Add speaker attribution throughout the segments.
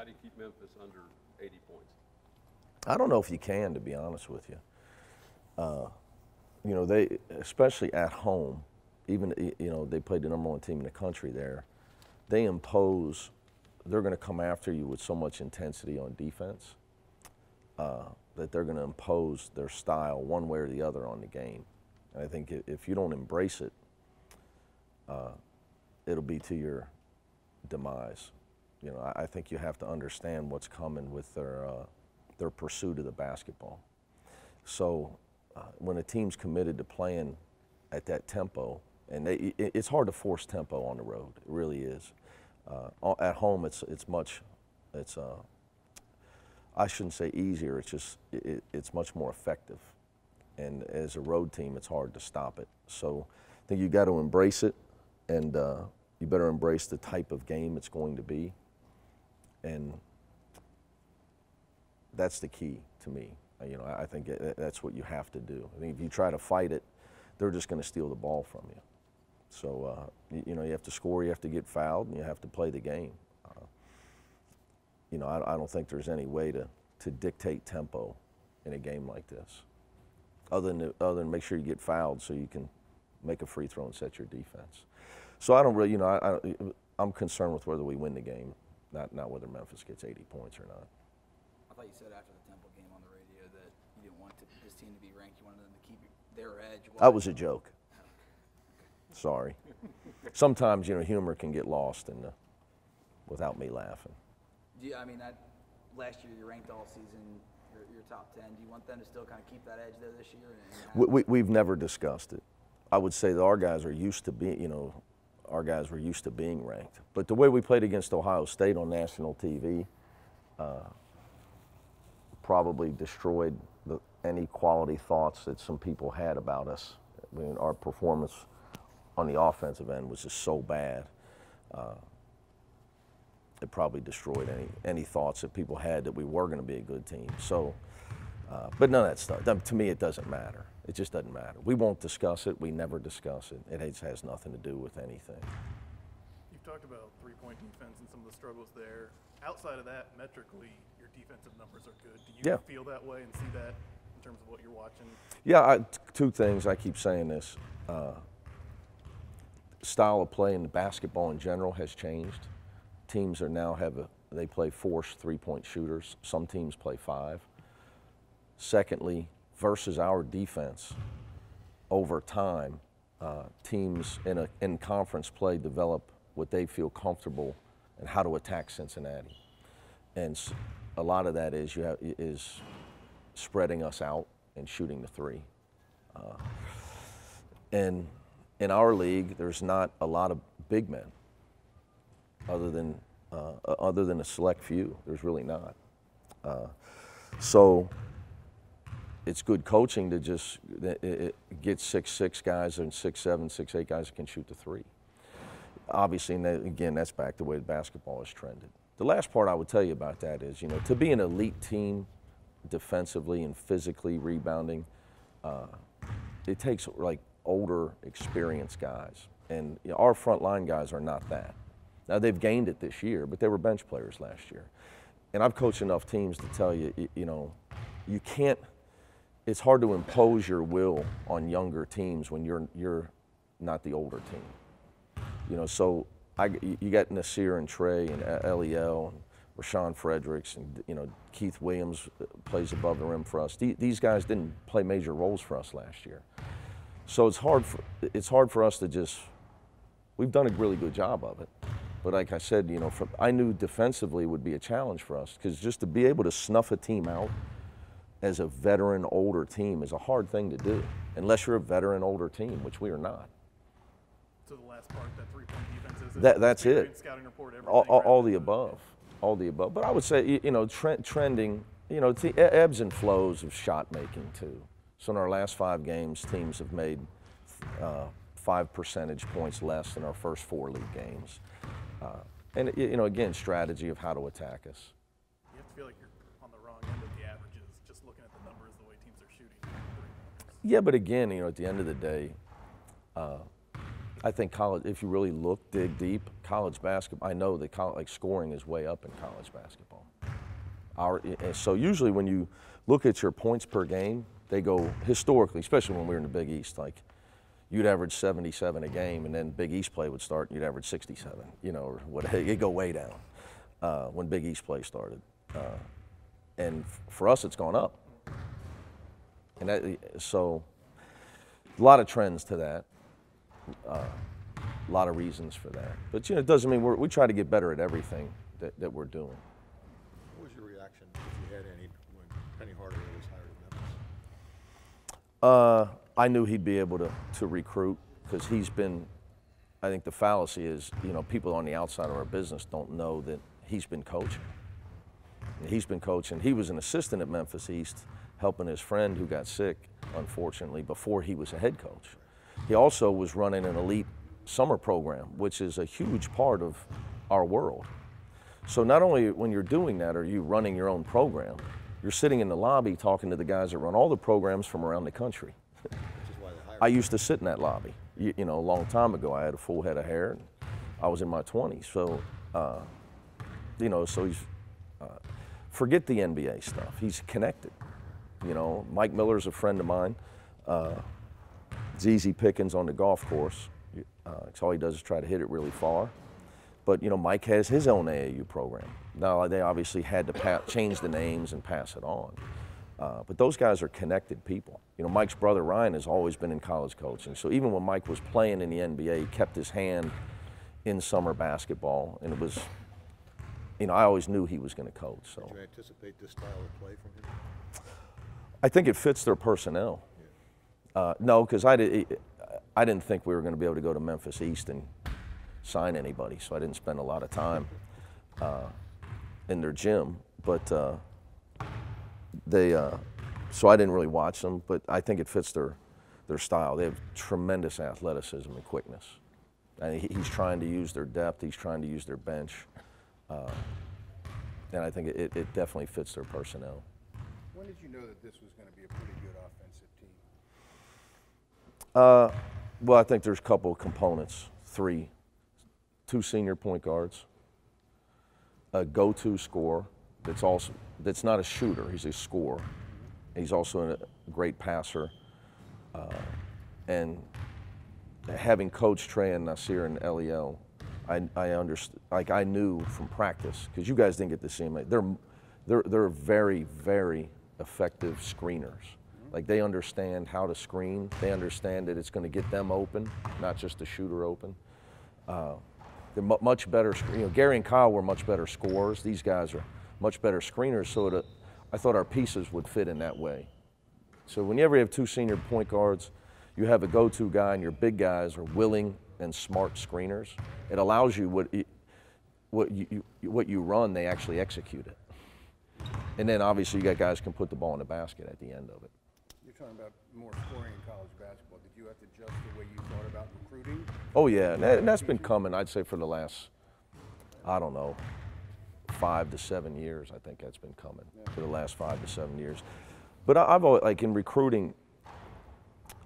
Speaker 1: How do you keep Memphis under 80 points?
Speaker 2: I don't know if you can, to be honest with you. You know, they, especially at home, even, you know, they played the #1 team in the country there. They impose, they're going to come after you with so much intensity on defense that they're going to impose their style one way or the other on the game. And I think if you don't embrace it, it'll be to your demise. You know, I think you have to understand what's coming with their pursuit of the basketball. So when a team's committed to playing at that tempo, and it's hard to force tempo on the road, it really is. At home, it's I shouldn't say easier, it's just, it's much more effective. And as a road team, it's hard to stop it. So I think you got to embrace it, and you better embrace the type of game it's going to be. And that's the key to me. You know, I think that's what you have to do. I think if you try to fight it, they're just going to steal the ball from you. So, you know, you have to score, you have to get fouled, and you have to play the game. You know, I don't think there's any way to dictate tempo in a game like this, other than make sure you get fouled so you can make a free throw and set your defense. So I don't really, you know, I'm concerned with whether we win the game, not whether Memphis gets 80 points or not.
Speaker 3: I thought you said after the Temple game on the radio that you didn't want this team to be ranked. You wanted them to keep their edge.
Speaker 2: That was a joke. Sorry. Sometimes, you know, humor can get lost without me laughing.
Speaker 3: I mean, last year you ranked all season. You're top 10. Do you want them to still kind of keep that edge there this year?
Speaker 2: We've never discussed it. I would say that our guys are used to being, you know, our guys were used to being ranked. But the way we played against Ohio State on national TV probably destroyed any quality thoughts that some people had about us. I mean, our performance on the offensive end was just so bad. It probably destroyed any thoughts that people had that we were going to be a good team. So, but none of that stuff. To me, it doesn't matter. It just doesn't matter. We won't discuss it. We never discuss it. It has nothing to do with anything.
Speaker 4: You've talked about three-point defense and some of the struggles there. Outside of that, metrically, your defensive numbers are good. Do you feel that way and see that in terms of what you're watching? Yeah,
Speaker 2: two things. I keep saying this. Style of play in basketball in general has changed. Teams are now they play 4 3-point shooters. Some teams play 5. Secondly, versus our defense, over time, teams in conference play develop what they feel comfortable and how to attack Cincinnati. And a lot of that is spreading us out and shooting the 3. And in our league, there's not a lot of big men, other than a select few. There's really not. So it's good coaching to just get 6'6" guys and 6'7", 6'8" guys that can shoot the 3. Obviously, and again, that's back the way basketball has trended. The last part I would tell you about that is, you know, to be an elite team defensively and physically rebounding, it takes like older, experienced guys. And you know, our front line guys are not that. Now, they've gained it this year, but they were bench players last year. And I've coached enough teams to tell you, you know, you can't, it's hard to impose your will on younger teams when you're not the older team. You know, so you got Nasir and Trey and Eliel and Rashawn Fredericks and, you know, Keith Williams plays above the rim for us. These guys didn't play major roles for us last year. So it's hard for us to just, we've done a really good job of it. But like I said, you know, I knew defensively would be a challenge for us, because just to be able to snuff a team out as a veteran, older team is a hard thing to do, unless you're a veteran, older team, which we are not.
Speaker 4: So the last part, that three-point defense is
Speaker 2: that's it.
Speaker 4: Scouting report,
Speaker 2: all the above, all the above. But I would say, you know, trending, you know, ebbs and flows of shot making too. So in our last 5 games, teams have made 5 percentage points less than our first 4 league games. And, you know, again, strategy of how to attack us.
Speaker 4: You have to feel like you're on the wrong end of the averages, just looking at the numbers, the way teams are shooting.
Speaker 2: Yeah, but again, you know, at the end of the day, I think college, if you really look, dig deep, college basketball, I know that like scoring is way up in college basketball. So usually when you look at your points per game, they go historically, especially when we were in the Big East, like you'd average 77 a game, and then Big East play would start, and you'd average 67, you know, or what, it'd go way down when Big East play started. And for us, it's gone up. And so a lot of trends to that, a lot of reasons for that. But, you know, it doesn't mean we try to get better at everything that we're doing.
Speaker 5: What was your reaction, if you had any, when Penny Hardaway was hired at Memphis?
Speaker 2: I knew he'd be able to recruit, because he's been, I think the fallacy is, you know, people on the outside of our business don't know that he's been coaching. He's been coaching. He was an assistant at Memphis East, helping his friend who got sick, unfortunately, before he was a head coach. He also was running an elite summer program, which is a huge part of our world. So not only when you're doing that are you running your own program, you're sitting in the lobby talking to the guys that run all the programs from around the country. I used to sit in that lobby. You know, a long time ago, I had a full head of hair, and I was in my 20s. So, you know, so he's, forget the NBA stuff. He's connected. You know, Mike Miller's a friend of mine. ZZ Pickens on the golf course. All he does is try to hit it really far. But, you know, Mike has his own AAU program. Now, they obviously had to change the names and pass it on. But those guys are connected people. You know, Mike's brother Ryan has always been in college coaching. So even when Mike was playing in the NBA, he kept his hand in summer basketball. And it was, you know, I always knew he was going to coach. So.
Speaker 5: Did you anticipate this style of play from him?
Speaker 2: I think it fits their personnel. No, because I didn't think we were going to be able to go to Memphis East and sign anybody. So I didn't spend a lot of time in their gym. But so I didn't really watch them, but I think it fits their style. They have tremendous athleticism and quickness. And he's trying to use their depth. He's trying to use their bench. And I think it definitely fits their personnel.
Speaker 6: When did you know that this was going to be a pretty good offensive team?
Speaker 2: Well, I think there's a couple of components. 2 senior point guards, a go-to scorer that's not a shooter, he's a scorer. He's also a great passer. And having coached Trey and Nasir and Eliel, I understood, like I knew from practice, because you guys didn't get to see them. They're very, very effective screeners. Like they understand how to screen. They understand that it's going to get them open, not just the shooter open. They're much better. You know, Gary and Kyle were much better scorers. These guys are much better screeners. So that I thought our pieces would fit in that way. So whenever you have 2 senior point guards, you have a go-to guy, and your big guys are willing and smart screeners. It allows you what you run, they actually execute it. And then obviously you got guys who can put the ball in the basket at the end of it.
Speaker 6: You're talking about more scoring in college basketball. Did you have to adjust the way you thought about recruiting?
Speaker 2: Oh yeah, and that's been coming, I'd say, for the last, I don't know, 5 to 7 years. I think that's been coming for the last 5 to 7 years. But I've always, like in recruiting,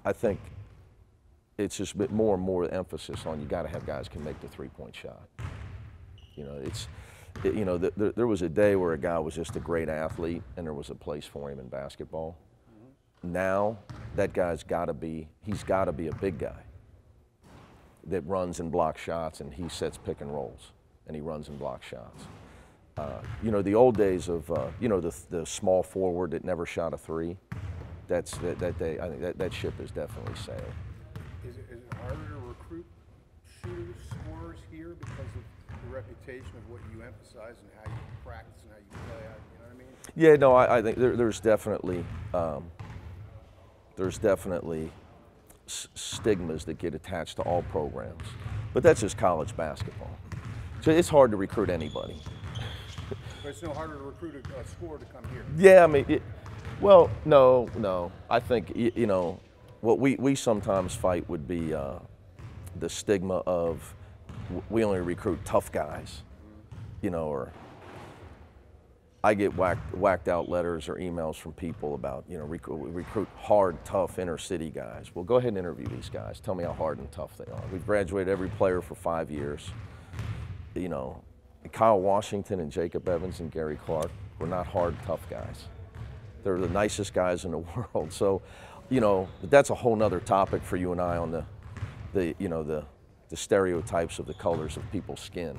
Speaker 2: I think it's just a bit more and more emphasis on you got to have guys who can make the 3-point shot. You know, there was a day where a guy was just a great athlete and there was a place for him in basketball. Now that guy's got to be, he's got to be a big guy that runs and blocks shots, and he sets pick and rolls and he runs and blocks shots. You know, the old days of you know, the small forward that never shot a 3. I think that ship is definitely sailed.
Speaker 6: Is it harder to recruit shooters, scorers here because of the reputation of what you emphasize and how you practice and how you play out? You know what I mean?
Speaker 2: Yeah, no, I think there's definitely stigmas that get attached to all programs, but that's just college basketball. So it's hard to recruit anybody.
Speaker 6: But it's no harder to recruit a scorer to come here.
Speaker 2: Yeah, I mean, well, no. I think, you know, what we sometimes fight would be the stigma of we only recruit tough guys, you know, or I get whacked out letters or emails from people about, you know, recruit hard, tough inner city guys. Well, go ahead and interview these guys. Tell me how hard and tough they are. We've graduated every player for 5 years. You know, Kyle Washington and Jacob Evans and Gary Clark were not hard, tough guys. They're the nicest guys in the world. So, you know, that's a whole nother topic for you and I on the stereotypes of the colors of people's skin.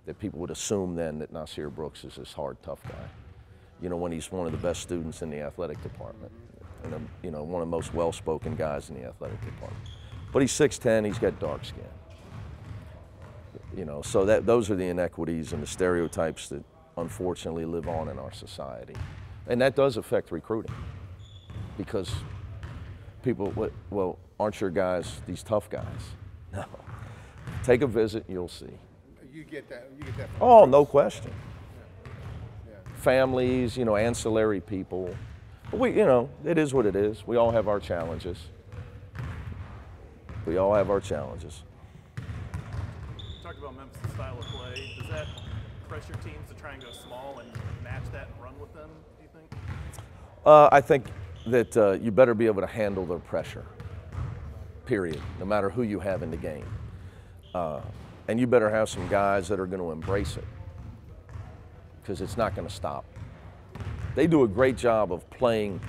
Speaker 2: That people would assume then that Nasir Brooks is this hard, tough guy. You know, when he's one of the best students in the athletic department, and you know, one of the most well-spoken guys in the athletic department. But he's 6'10", he's got dark skin. You know, so those are the inequities and the stereotypes that unfortunately live on in our society. And that does affect recruiting, because people, well, aren't your guys these tough guys? No. Take a visit, you'll see.
Speaker 6: You get that from
Speaker 2: Oh, no question.
Speaker 6: Yeah.
Speaker 2: Families, you know, ancillary people. But we, you know, it is what it is. We all have our challenges. We all have our challenges.
Speaker 4: You talked about Memphis' style of play. Does that pressure teams to try and go small and match that and run with them, do you think?
Speaker 2: I think that you better be able to handle their pressure, period, no matter who you have in the game. And you better have some guys that are going to embrace it, because it's not going to stop. They do a great job of playing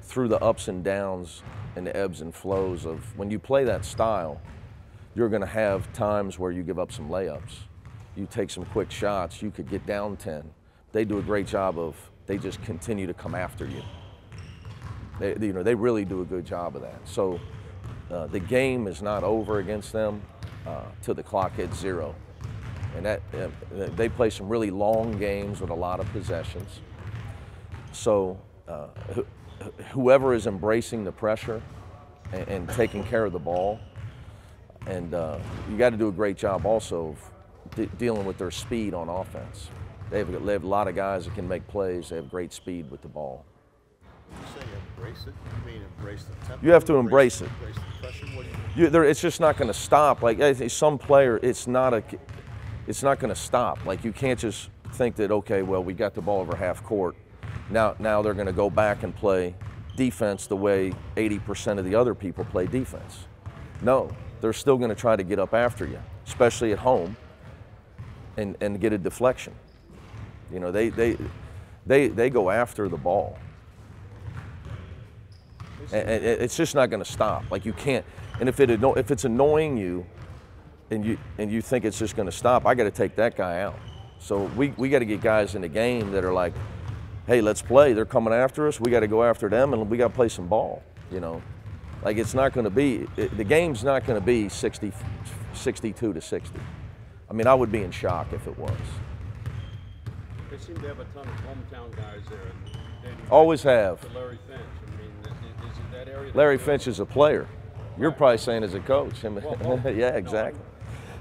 Speaker 2: through the ups and downs and the ebbs and flows of when you play that style, you're going to have times where you give up some layups. You take some quick shots, you could get down 10. They do a great job of, they just continue to come after you. You know, they really do a good job of that. So the game is not over against them till the clock hits 0. And that they play some really long games with a lot of possessions. So whoever is embracing the pressure and taking care of the ball, and you got to do a great job also of dealing with their speed on offense. They have a lot of guys that can make plays. They have great speed with the ball.
Speaker 5: You say embrace it? You mean embrace the tempo?
Speaker 2: You have to embrace it.
Speaker 5: Embrace the pressure? What do you mean?
Speaker 2: It's just not going to stop. Like some player, it's not going to stop. Like you can't just think that, okay, well, we got the ball over half court. Now they're going to go back and play defense the way 80% of the other people play defense. No, they're still going to try to get up after you, especially at home, and get a deflection. You know, they go after the ball. And it's just not going to stop. Like you can't. And if it's annoying you, and you think it's just going to stop, I got to take that guy out. So we got to get guys in the game that are like, hey, let's play. They're coming after us. We got to go after them, and we got to play some ball. You know, like it's not going to be. The game's not going to be 62 to 60. I mean, I would be in shock if it was.
Speaker 1: They seem to have a ton of hometown guys there.
Speaker 2: Always have.
Speaker 1: Larry Finch. I mean, is it that area?
Speaker 2: Larry Finch is a player. You're probably saying as a coach. Yeah, exactly.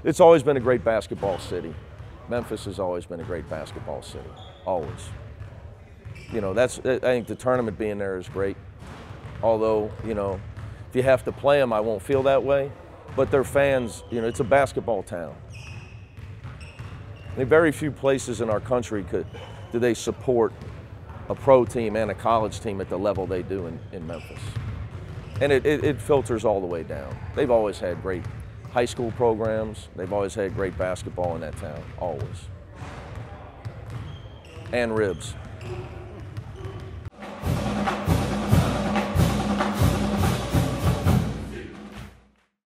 Speaker 2: It's always been a great basketball city. Memphis has always been a great basketball city. Always. You know, I think the tournament being there is great. Although, you know, if you have to play them, I won't feel that way. But their fans, you know, it's a basketball town. I mean, very few places in our country do they support a pro team and a college team at the level they do in Memphis. And it filters all the way down. They've always had great high school programs. They've always had great basketball in that town, always. And ribs.